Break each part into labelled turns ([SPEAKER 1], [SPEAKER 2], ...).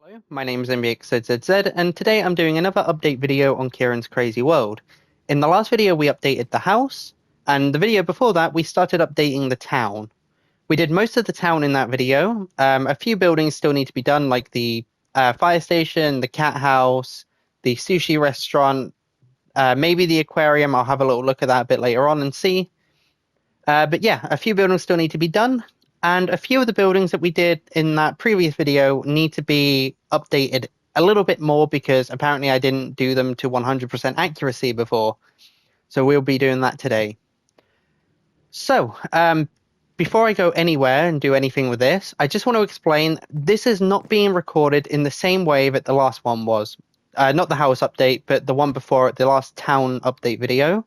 [SPEAKER 1] Hello, my name is MBXZZZ, and today I'm doing another update video on Ciaran's Crazy World. In the last video, we updated the house, and the video before that, we started updating the town. We did most of the town in that video. A few buildings still need to be done, like the fire station, the cat house, the sushi restaurant, maybe the aquarium. I'll have a little look at that a bit later on and see. But yeah, a few buildings still need to be done, and a few of the buildings that we did in that previous video need to be updated a little bit more because apparently I didn't do them to 100% accuracy before. So we'll be doing that today. So, before I go anywhere and do anything with this, I just want to explain this is not being recorded in the same way that the last one was. Not the house update, but the one before it, the last town update video.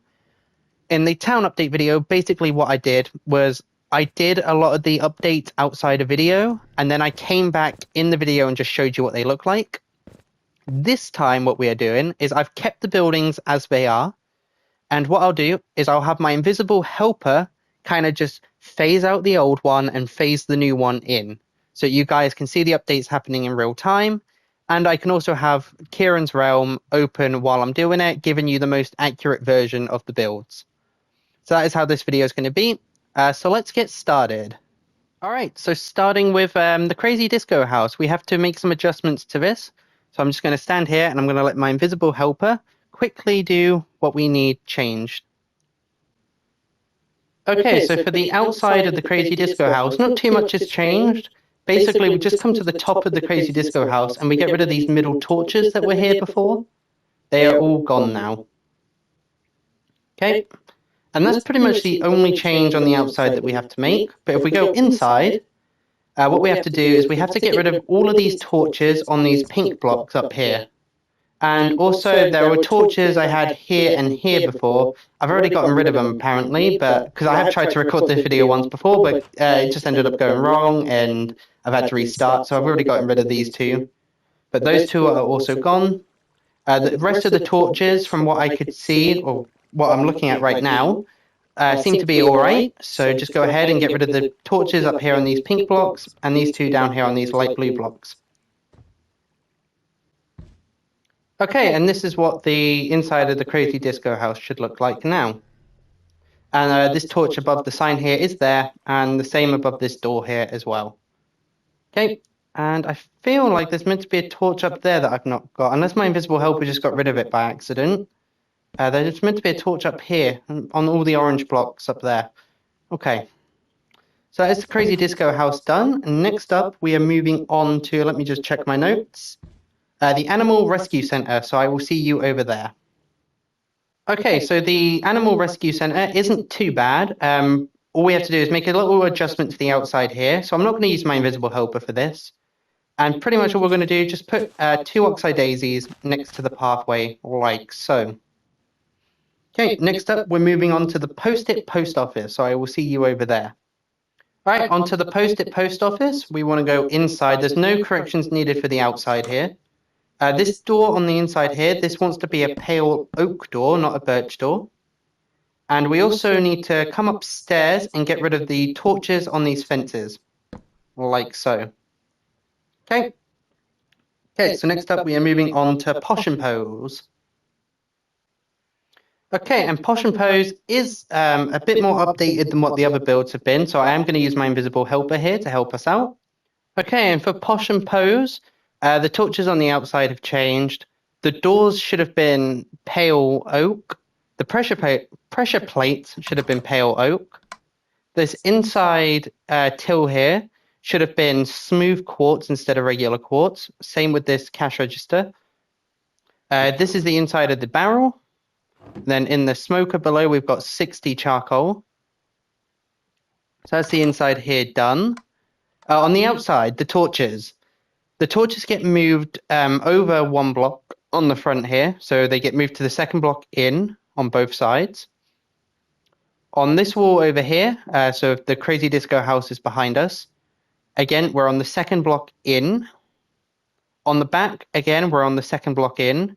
[SPEAKER 1] In the town update video, basically what I did was I did a lot of the updates outside a video, and then I came back in the video and just showed you what they look like. This time, what we are doing is I've kept the buildings as they are, and what I'll do is I'll have my invisible helper kind of just phase out the old one and phase the new one in. So you guys can see the updates happening in real time, and I can also have Ciaran's Realm open while I'm doing it, giving you the most accurate version of the builds. So that is how this video is going to be. So let's get started. All right, so starting with the Crazy Disco House, we have to make some adjustments to this. So I'm just going to stand here and I'm going to let my invisible helper quickly do what we need changed. Okay, so for the outside of the Crazy Disco House, not too much has changed. Basically, we just come to the top of the Crazy Disco House and we get rid of these middle torches that were here before. They are all gone now. Okay. And that's pretty much the only change on the outside that we have to make. But if we go inside, what we have to do is we have to get rid of all of these torches on these pink blocks up here. And also there were torches I had here and here before. I've already gotten rid of them apparently, but because I have tried to record this video once before, but it just ended up going wrong and I've had to restart. So I've already gotten rid of these two. But those two are also gone. The rest of the torches, from what I could see, or what I'm looking at right now, seem to be all right. So just go ahead and get rid of the torches up here on these pink blocks and these two down here on these light blue blocks. Okay, and this is what the inside of the Crazy Disco House should look like now. And this torch above the sign here is there, and the same above this door here as well. Okay, and I feel like there's meant to be a torch up there that I've not got, unless my invisible helper just got rid of it by accident. There's meant to be a torch up here on all the orange blocks up there. Okay. So that's the Crazy Disco House done. And next up, we are moving on to, let me just check my notes, the Animal Rescue Center. So I will see you over there. Okay, so the Animal Rescue Center isn't too bad. All we have to do is make a little adjustment to the outside here. So I'm not going to use my invisible helper for this. And pretty much all we're going to do is just put 2 oxeye daisies next to the pathway, like so. Okay, next up, we're moving on to the Post-it Post Office, so I will see you over there. All right, onto the Post-it Post Office. We want to go inside. There's no corrections needed for the outside here. This door on the inside here, this wants to be a pale oak door, not a birch door. And we also need to come upstairs and get rid of the torches on these fences, like so. Okay. Okay, so next up, we are moving on to Posh and Pose. Okay, and Posh and Pose is a bit more updated than what the other builds have been, so I am going to use my invisible helper here to help us out. Okay, and for Posh and Pose, the torches on the outside have changed. The doors should have been pale oak. The pressure plates should have been pale oak. This inside till here should have been smooth quartz instead of regular quartz. Same with this cash register. This is the inside of the barrel. Then in the smoker below, we've got 60 charcoal. So that's the inside here done. On the outside, the torches. The torches get moved over 1 block on the front here. So they get moved to the 2nd block in on both sides. On this wall over here, so the Crazy Disco House is behind us. Again, we're on the 2nd block in. On the back, again, we're on the 2nd block in.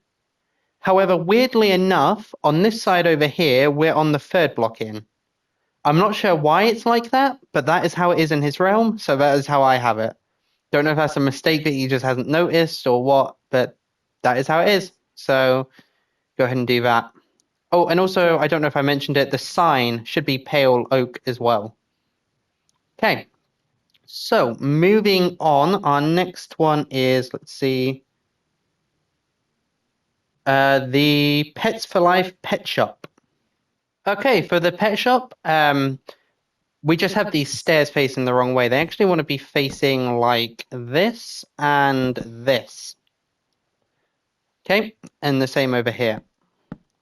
[SPEAKER 1] However, weirdly enough, on this side over here, we're on the 3rd block in. I'm not sure why it's like that, but that is how it is in his realm, so that is how I have it. Don't know if that's a mistake that he just hasn't noticed or what, but that is how it is. So go ahead and do that. Oh, and also, I don't know if I mentioned it, the sign should be pale oak as well. Okay, so moving on, our next one is, let's see, the Pets for Life pet shop. Okay, for the pet shop, we just have these stairs facing the wrong way. They actually want to be facing like this and this. Okay, and the same over here.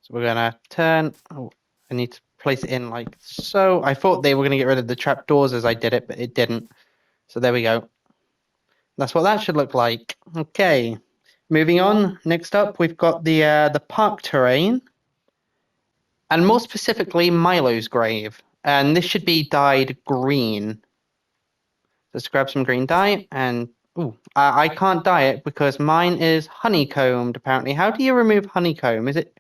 [SPEAKER 1] So we're gonna turn. Oh, I need to place it in like so. I thought they were gonna get rid of the trapdoors as I did it, but it didn't. So there we go. That's what that should look like. Okay, moving on. Next up, we've got the park terrain, and more specifically, Milo's grave. And this should be dyed green. Let's grab some green dye and ooh, I can't dye it because mine is honeycombed apparently. How do you remove honeycomb? Is it?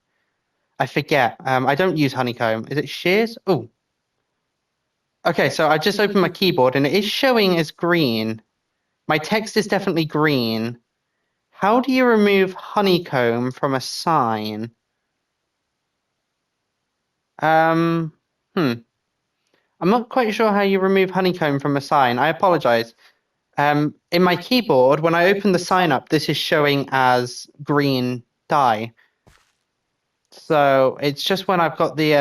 [SPEAKER 1] I forget. I don't use honeycomb. Is it shears? Oh, okay. So I just opened my keyboard and it is showing as green. My text is definitely green. How do you remove honeycomb from a sign? Um, hmm. I'm not quite sure how you remove honeycomb from a sign. I apologize. In my keyboard, when I open the sign up, this is showing as green dye. So it's just when I've got the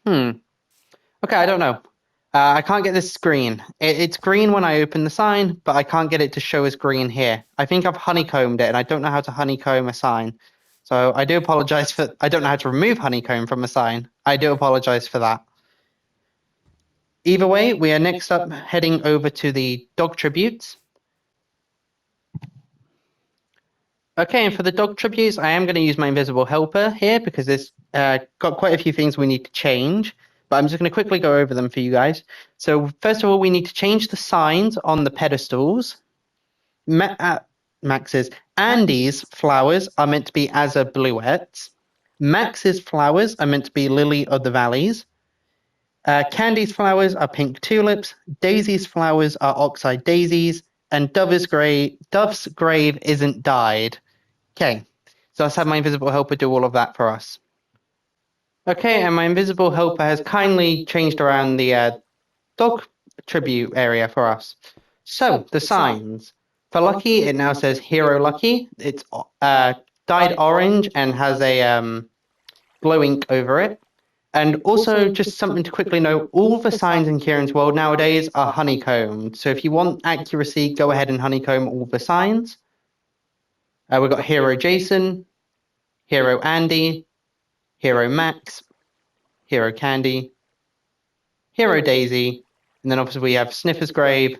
[SPEAKER 1] Okay, I don't know. I can't get this green. It's green when I open the sign, but I can't get it to show as green here. I think I've honeycombed it, and I don't know how to honeycomb a sign. So I do apologize for. I don't know how to remove honeycomb from a sign. I do apologize for that. Either way, we are next up heading over to the dog tributes. Okay, and for the dog tributes, I am going to use my invisible helper here because there's got quite a few things we need to change. But I'm just going to quickly go over them for you guys. So first of all, we need to change the signs on the pedestals. Max's Andy's flowers are meant to be azure bluettes. Max's flowers are meant to be lily of the valleys. Candy's flowers are pink tulips. Daisy's flowers are oxeye daisies. And Dove's grave isn't dyed. Okay, so let's have my invisible helper do all of that for us. Okay, and my invisible helper has kindly changed around the dog tribute area for us. So, the signs. For Lucky, it now says Hero Lucky. It's dyed orange and has a glow ink over it. And also, just something to quickly note, all the signs in Ciaran's world nowadays are honeycombed. So if you want accuracy, go ahead and honeycomb all the signs. We've got Hero Jason, Hero Andy, Hero Max, Hero Candy, Hero Daisy, and then obviously we have Sniffer's Grave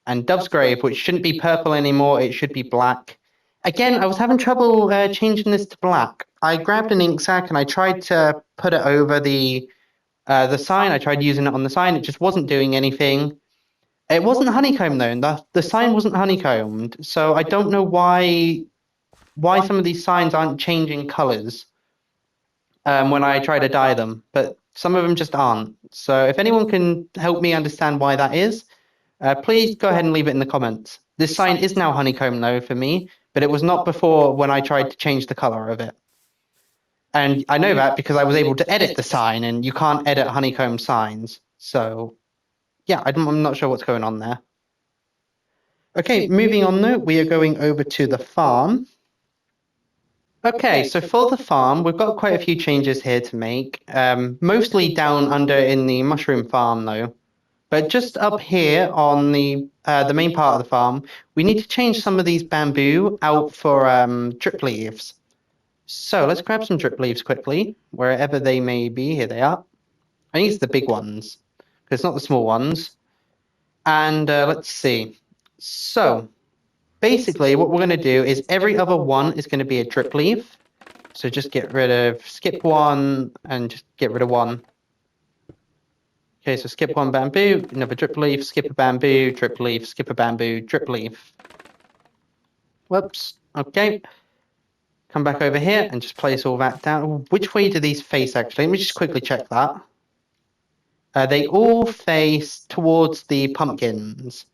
[SPEAKER 1] and Dove's Grave, which shouldn't be purple anymore, it should be black. Again, I was having trouble changing this to black. I grabbed an ink sac and I tried to put it over the sign. I tried using it on the sign, it just wasn't doing anything. It wasn't honeycombed though, the sign wasn't honeycombed, so I don't know why some of these signs aren't changing colours when I try to dye them, but some of them just aren't. So if anyone can help me understand why that is, please go ahead and leave it in the comments. This sign is now honeycomb though for me, but it was not before when I tried to change the colour of it. And I know that because I was able to edit the sign, and you can't edit honeycomb signs. So yeah, I'm not sure what's going on there. Okay, moving on though, we are going over to the farm. Okay, so for the farm, we've got quite a few changes here to make. Mostly down under in the mushroom farm though. But just up here on the main part of the farm, we need to change some of these bamboo out for drip leaves. So let's grab some drip leaves quickly, wherever they may be. Here they are. I think it's the big ones, because it's not the small ones. And let's see. So basically what we're going to do is every other one is going to be a drip leaf. So just get rid of, skip one, and just get rid of one. Okay, so skip one bamboo, another drip leaf, skip a bamboo, drip leaf, skip a bamboo, drip leaf. Whoops, okay. Come back over here and just place all that down. Which way do these face actually? Let me just quickly check that. They all face towards the pumpkins.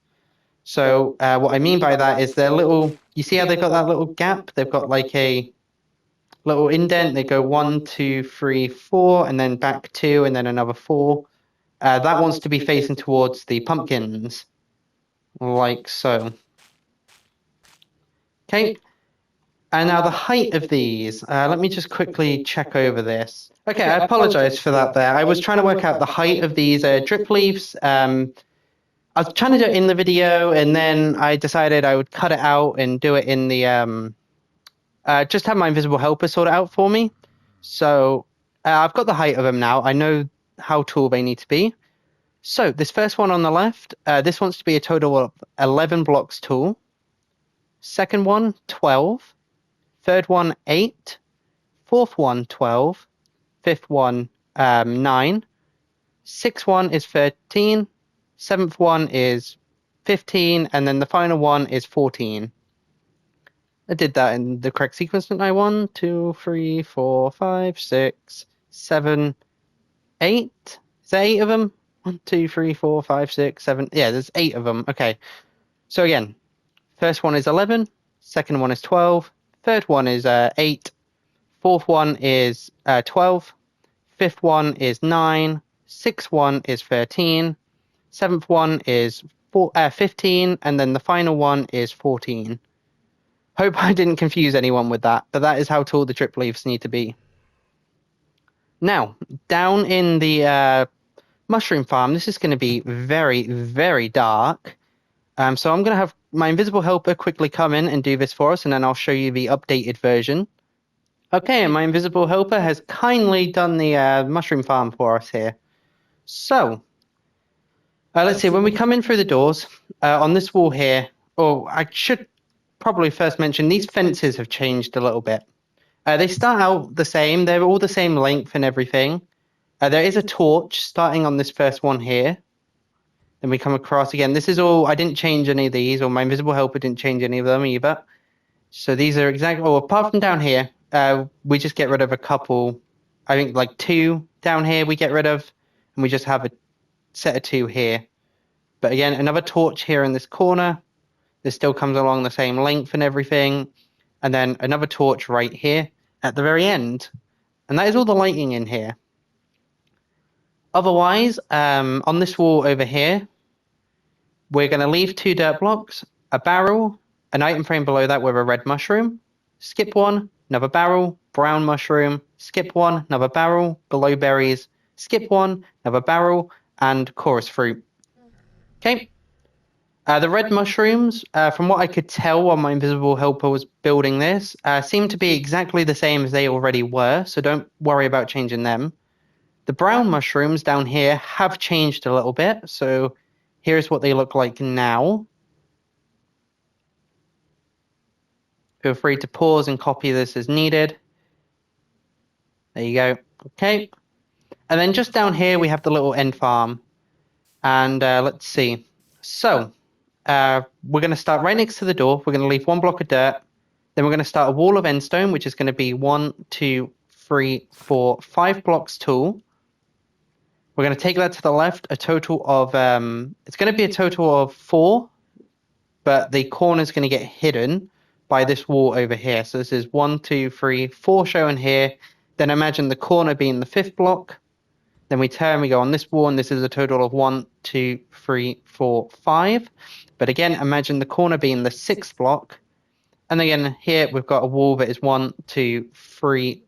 [SPEAKER 1] So what I mean by that is they're little, you see how they've got that little gap? They've got like a little indent. They go 1, 2, 3, 4, and then back 2, and then another 4. That wants to be facing towards the pumpkins, like so. Okay, and now the height of these, let me just quickly check over this. Okay, I apologize for that there. I was trying to work out the height of these drip leaves. I was trying to do it in the video, and then I decided I would cut it out and do it in the just have my invisible helper sort it out for me. So I've got the height of them now. I know how tall they need to be. So this first one on the left, this wants to be a total of 11 blocks tall. Second one, 12. Third one, 8. Fourth one, 12. Fifth one, 9. Sixth one is 13. Seventh one is 15. And then the final one is 14. I did that in the correct sequence, didn't I? 1, 2, 3, 4, 5, 6, 7, 8. Is there 8 of them? 1, 2, 3, 4, 5, 6, 7. Yeah, there's 8 of them. Okay. So again, first one is 11. Second one is 12. Third one is 8. Fourth one is 12. Fifth one is 9. Sixth one is 13. Seventh one is 15. And then the final one is 14. Hope I didn't confuse anyone with that, but that is how tall the drip leaves need to be. Now, down in the mushroom farm, this is going to be very, very dark. So I'm going to have my invisible helper quickly come in and do this for us, and then I'll show you the updated version. Okay, and my invisible helper has kindly done the mushroom farm for us here. So, let's see, when we come in through the doors, on this wall here, I should probably first mention these fences have changed a little bit. They start out the same. They're all the same length and everything. There is a torch starting on this first one here. Then we come across again. This is all, I didn't change any of these, or my invisible helper didn't change any of them either. So these are exactly, apart from down here, we just get rid of a couple. I think like 2 down here we get rid of. And we just have a set of 2 here. But again, another torch here in this corner. This still comes along the same length and everything. And then another torch right here at the very end. And that is all the lighting in here. Otherwise, on this wall over here, we're going to leave 2 dirt blocks, a barrel, an item frame below that with a red mushroom. Skip 1, another barrel, brown mushroom. Skip 1, another barrel, below berries. Skip 1, another barrel, and chorus fruit. Okay. The red mushrooms, from what I could tell while my invisible helper was building this, seem to be exactly the same as they already were, so don't worry about changing them. The brown mushrooms down here have changed a little bit, so here's what they look like now. Feel free to pause and copy this as needed. There you go. Okay. And then just down here we have the little end farm. And let's see. So we're going to start right next to the door. We're going to leave 1 block of dirt. Then we're going to start a wall of endstone, which is going to be 1, 2, 3, 4, 5 blocks tall. We're going to take that to the left, a total of, it's going to be a total of 4, but the corner is going to get hidden by this wall over here. So this is 1, 2, 3, 4 shown here. Then imagine the corner being the 5th block. Then we turn, we go on this wall, and this is a total of 1, 2, 3, 4, 5. But again, imagine the corner being the 6th block. And again, here we've got a wall that is 1, 2, 3,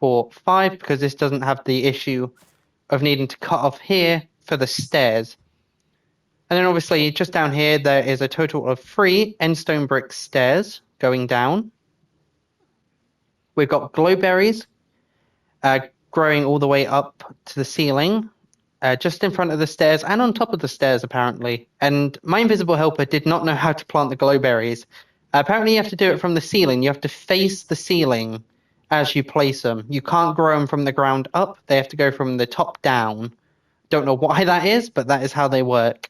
[SPEAKER 1] 4, 5, because this doesn't have the issue of needing to cut off here for the stairs. And then obviously just down here, there is a total of 3 endstone brick stairs going down. We've got glowberries growing all the way up to the ceiling, just in front of the stairs and on top of the stairs, apparently. And my invisible helper did not know how to plant the glowberries. Apparently you have to do it from the ceiling. You have to face the ceiling as you place them. You can't grow them from the ground up. They have to go from the top down. Don't know why that is, but that is how they work.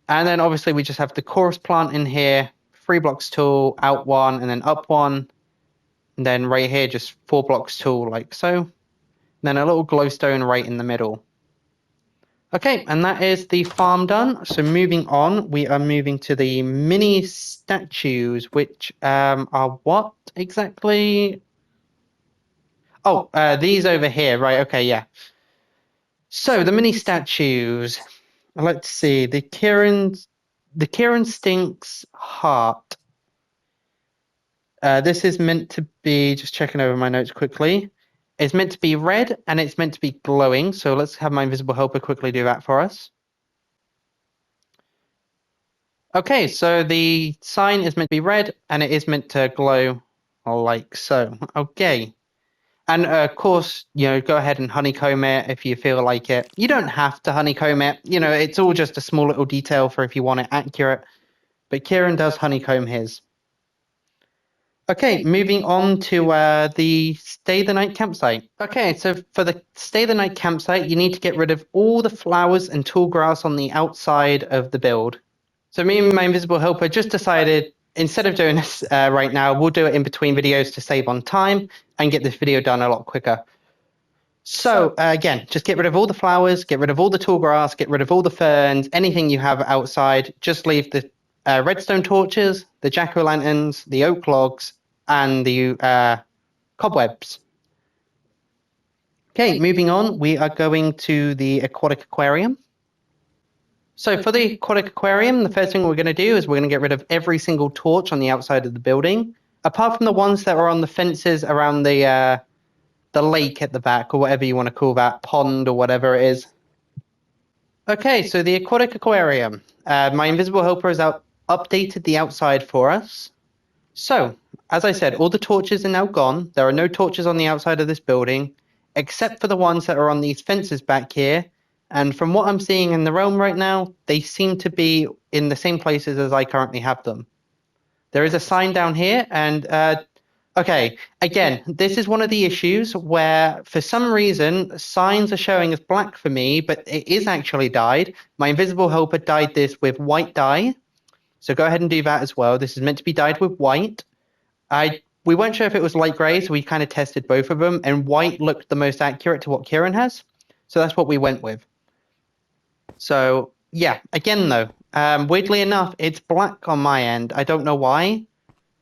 [SPEAKER 1] And then obviously we just have the chorus plant in here, 3 blocks tall, out 1, and then up 1. And then right here, just 4 blocks tall, like so. And then a little glowstone right in the middle. Okay, and that is the farm done. So moving on, we are moving to the mini statues, which are what exactly? Oh, these over here, right? Okay, yeah. So the mini statues. Let's see. The Ciaran Stinks heart. This is meant to be, just checking over my notes quickly. It's meant to be red and it's meant to be glowing. So let's have my invisible helper quickly do that for us. Okay, so the sign is meant to be red and it is meant to glow like so. Okay. And of course, go ahead and honeycomb it if you feel like it. You don't have to honeycomb it. It's all just a small little detail for if you want it accurate. But Ciaran does honeycomb his. Okay, moving on to the stay the night campsite. Okay, so for the stay the night campsite, you need to get rid of all the flowers and tall grass on the outside of the build. So me and my invisible helper just decided instead of doing this right now, we'll do it in between videos to save on time and get this video done a lot quicker. So again, just get rid of all the flowers, get rid of all the tall grass, get rid of all the ferns, anything you have outside. Just leave the redstone torches, the jack-o'-lanterns, the oak logs, and the cobwebs. Okay, moving on, we are going to the aquatic aquarium. So for the aquatic aquarium, the first thing we're going to do is we're going to get rid of every single torch on the outside of the building, apart from the ones that are on the fences around the lake at the back, or whatever you want to call that, pond or whatever it is. Okay, so the aquatic aquarium. My invisible helper has updated the outside for us. So, as I said, all the torches are now gone. There are no torches on the outside of this building, except for the ones that are on these fences back here. And from what I'm seeing in the realm right now, they seem to be in the same places as I currently have them. There is a sign down here, and okay, again, this is one of the issues where for some reason signs are showing as black for me, but it is actually dyed. My invisible helper dyed this with white dye. So go ahead and do that as well. This is meant to be dyed with white. We weren't sure if it was light grey, so we kind of tested both of them, and white looked the most accurate to what Ciaran has. So that's what we went with. So yeah, again though, weirdly enough, it's black on my end. I don't know why,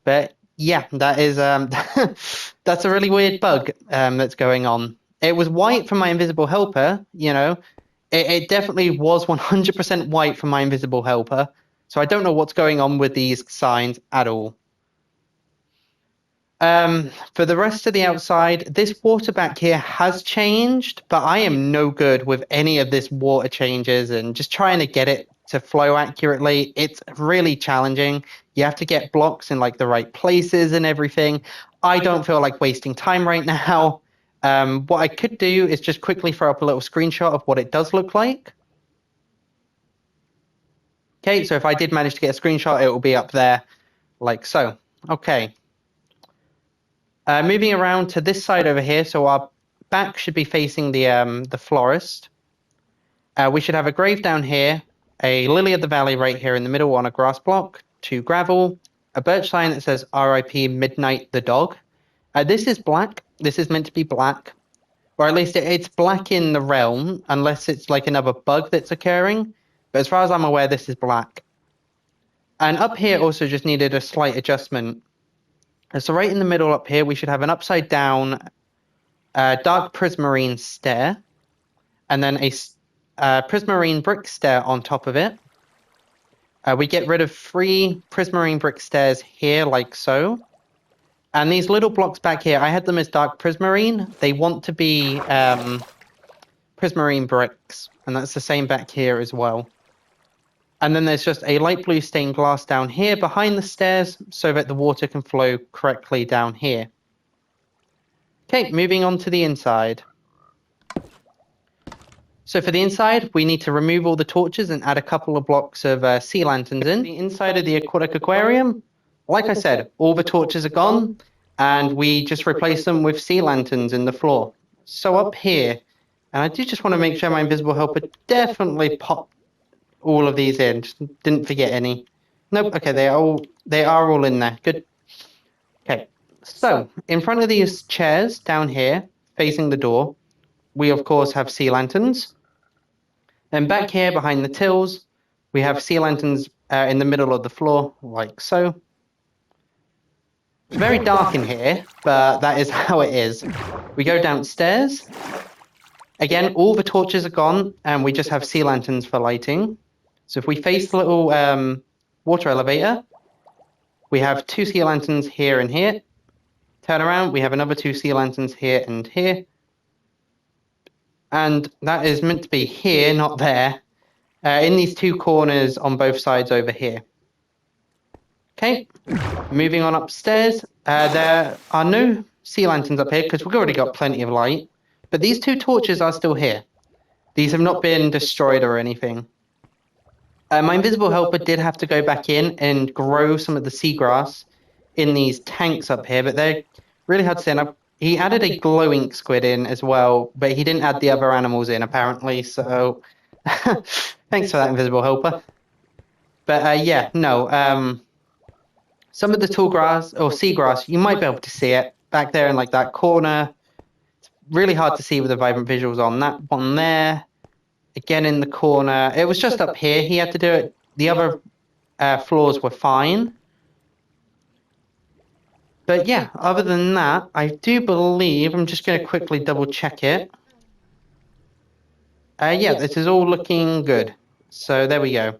[SPEAKER 1] but yeah, that is that's a really weird bug that's going on. It was white for my invisible helper, It definitely was 100% white for my invisible helper. So I don't know what's going on with these signs at all. For the rest of the outside, this water back here has changed, but I am no good with any of this water changes and just trying to get it to flow accurately. It's really challenging. You have to get blocks in like the right places and everything. I don't feel like wasting time right now. What I could do is just quickly throw up a little screenshot of what it does look like. Okay, so if I did manage to get a screenshot, it will be up there like so. Okay. Moving around to this side over here, so our back should be facing the florist. We should have a grave down here, a lily of the valley right here in the middle on a grass block, 2 gravel, a birch sign that says R.I.P. Midnight the dog. This is black. This is meant to be black, or at least it's black in the realm, unless it's like another bug that's occurring. But as far as I'm aware, this is black. And up here also just needed a slight adjustment. So right in the middle up here, we should have an upside down dark prismarine stair, and then a prismarine brick stair on top of it. We get rid of 3 prismarine brick stairs here, like so. And these little blocks back here, I had them as dark prismarine. They want to be prismarine bricks, and that's the same back here as well. And then there's just a light blue stained glass down here behind the stairs so that the water can flow correctly down here. Okay, moving on to the inside. So for the inside, we need to remove all the torches and add a couple of blocks of sea lanterns in. The inside of the aquatic aquarium, like I said, all the torches are gone, and we just replace them with sea lanterns in the floor. So up here, and I do just want to make sure my invisible helper definitely popped all of these in, just didn't forget any. Nope, okay, they are all in there, good. Okay, so in front of these chairs down here, facing the door, we of course have sea lanterns. Then back here behind the tills, we have sea lanterns in the middle of the floor, like so. It's very dark in here, but that is how it is. We go downstairs. Again, all the torches are gone, and we just have sea lanterns for lighting. So if we face the little water elevator, we have 2 sea lanterns here and here. Turn around, we have another 2 sea lanterns here and here. And that is meant to be here, not there. In these 2 corners on both sides over here. Okay, moving on upstairs. There are no sea lanterns up here because we've already got plenty of light. But these 2 torches are still here. These have not been destroyed or anything. My invisible helper did have to go back in and grow some of the seagrass in these tanks up here, but they're really hard to see. And he added a glowing squid in as well, but he didn't add the other animals in apparently, so thanks for that, invisible helper. But yeah, no, some of the tall grass or seagrass, you might be able to see it back there in like that corner. It's really hard to see with the vibrant visuals on. That one there, again in the corner. It was just up here he had to do it. The other floors were fine. But yeah, other than that, I do believe, I'm just going to quickly double check it. Yeah, this is all looking good. So there we go.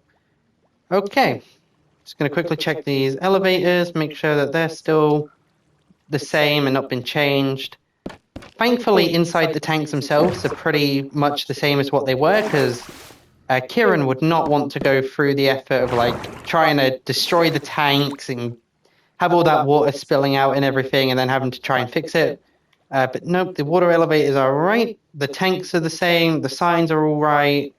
[SPEAKER 1] Okay, just going to quickly check these elevators, make sure that they're still the same and not been changed. Thankfully, inside the tanks themselves are pretty much the same as what they were, because Ciaran would not want to go through the effort of like trying to destroy the tanks and have all that water spilling out and everything and then having to try and fix it. But nope, the water elevators are right, the tanks are the same, the signs are all right.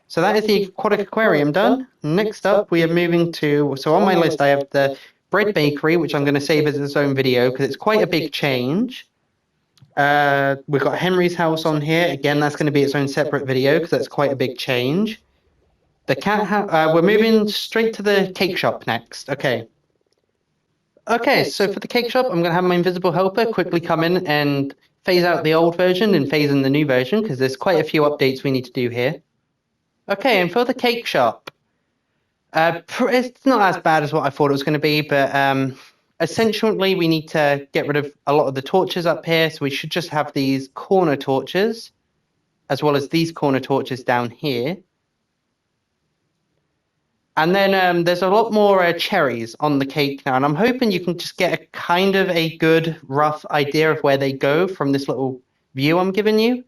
[SPEAKER 1] So that is the aquatic aquarium done. Next up, we are moving to, so on my list I have the bread bakery, which I'm going to save as its own video because it's quite a big change. We've got Henry's house on here. Again, that's going to be its own separate video because that's quite a big change. The we're moving straight to the cake shop next. Okay, so for the cake shop, I'm going to have my invisible helper quickly come in and phase out the old version and phase in the new version because there's quite a few updates we need to do here. Okay, and for the cake shop, it's not as bad as what I thought it was going to be, but essentially we need to get rid of a lot of the torches up here, so we should just have these corner torches, as well as these corner torches down here. And then there's a lot more cherries on the cake now, and I'm hoping you can just get a kind of a good rough idea of where they go from this little view I'm giving you.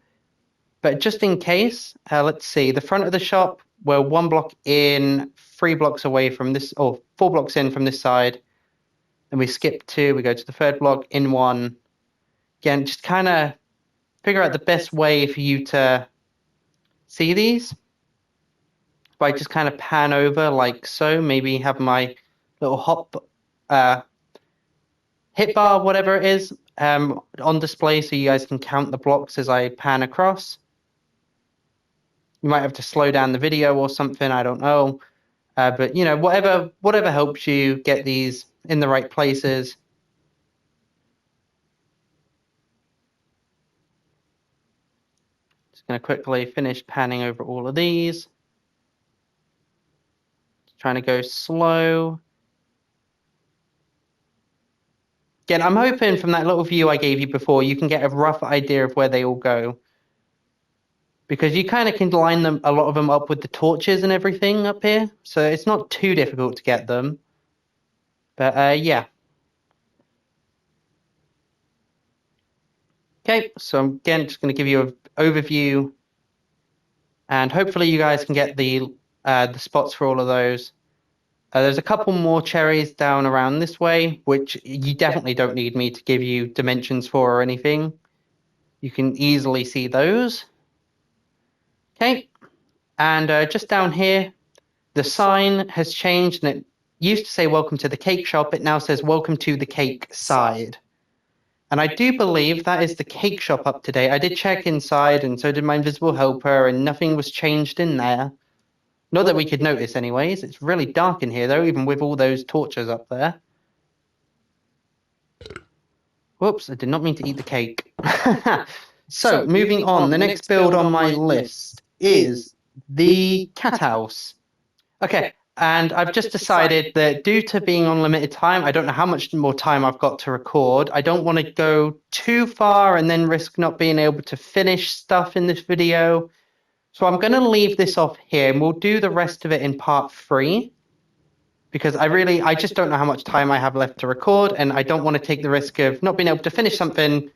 [SPEAKER 1] But just in case, let's see, the front of the shop, we're 1 block in, 3 blocks away from this, or 4 blocks in from this side. Then we skip 2, we go to the 3rd block, in 1. Again, just kind of figure out the best way for you to see these. By just kind of pan over like so, maybe have my little hit bar, whatever it is, on display so you guys can count the blocks as I pan across. You might have to slow down the video or something, I don't know. But, you know, whatever helps you get these in the right places. Just going to quickly finish panning over all of these. Trying to go slow. Again, I'm hoping from that little view I gave you before, you can get a rough idea of where they all go. Because you kind of can line them, a lot of them up with the torches and everything up here. So it's not too difficult to get them. But yeah. Okay, so again, just going to give you an overview. And hopefully you guys can get the spots for all of those. There's a couple more cherries down around this way, which you definitely don't need me to give you dimensions for or anything. You can easily see those. Okay, and just down here, the sign has changed, and it used to say welcome to the cake shop. It now says welcome to the cake side. And I do believe that is the cake shop up to date. I did check inside, and so did my invisible helper, and nothing was changed in there. Not that we could notice anyways. It's really dark in here though, even with all those torches up there. Whoops, I did not mean to eat the cake. So, moving on, the next build on my list is the cat house. Okay, and I've just decided that due to being on limited time, I don't know how much more time I've got to record. I don't want to go too far and then risk not being able to finish stuff in this video. So I'm going to leave this off here and we'll do the rest of it in part 3. Because I just don't know how much time I have left to record, and I don't want to take the risk of not being able to finish something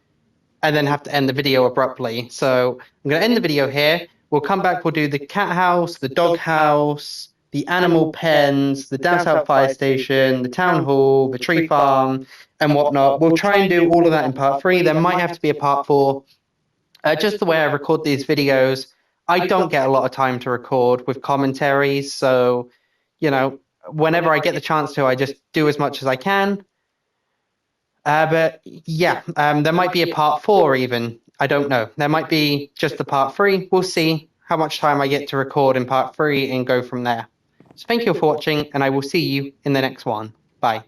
[SPEAKER 1] and then have to end the video abruptly. So I'm going to end the video here. We'll come back, we'll do the cat house, the dog house, the animal pens, the down south fire station, the town hall, the tree farm, and whatnot. We'll try and do all of that in part 3. There might have to be a part 4. Just the way I record these videos, I don't get a lot of time to record with commentaries, so, you know, whenever I get the chance to, I just do as much as I can. But yeah, there might be a part 4 even. I don't know. There might be just the part 3. We'll see how much time I get to record in part 3 and go from there. So thank you for watching, and I will see you in the next one. Bye.